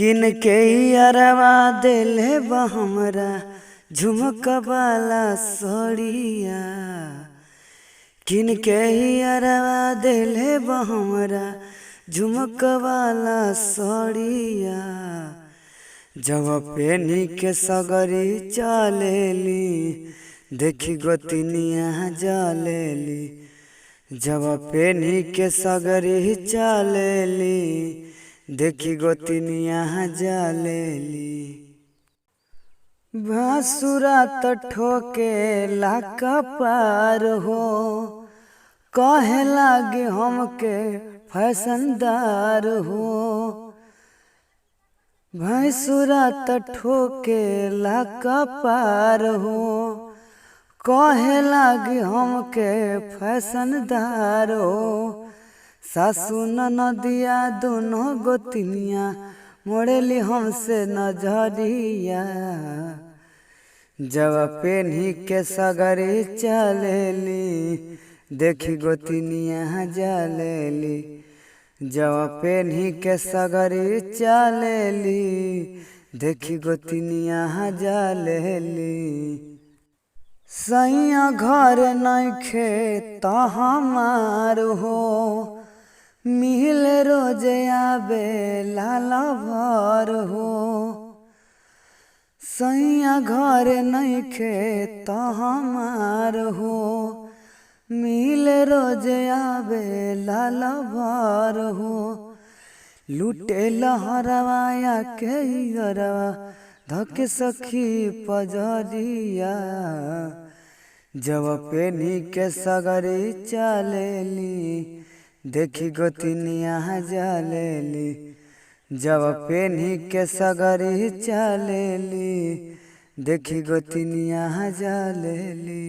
किन के अरवा दिले बा हमरा झुमक वाला सड़िया। किन के अरवा दिले बा हमरा झुमक वाला सड़िया। जब पेनी के सगरी चलेली देखी गोतिनिया जलेली। जब पेनी के सगरी चलेली देखी गोतिनिया जलेली। भासुरा त ठोके ला कपार हो, कहे लागे हमके फैशनदार हो। भैंसुरा त ठोके ला कपार हो, कहे लागे हमके फैशनदार हो। सासू ननदिया दोनों गोतिनिया मोड़ेली हमसे नजरिया। जब पेन्ही के सगरी चलेली देखी गोतिनिया जलेली। जब पेन्ही के सगरी चलेली देखी गोतिनिया जलेली। सैया घर नइखे त हमार हो, मिल रोज आवे लाल भर हो। सैया घर नइखे त हमार हो, मिल रोज आवे लाल भर हो। लूटे लहरवाया के गरवा धके सखी पजरिया। जब पेनी के सगरी चलेली देखी गोतिनिया जलेली। जब पेनी के सगरी चलेली देखी गोतिनिया जलेली।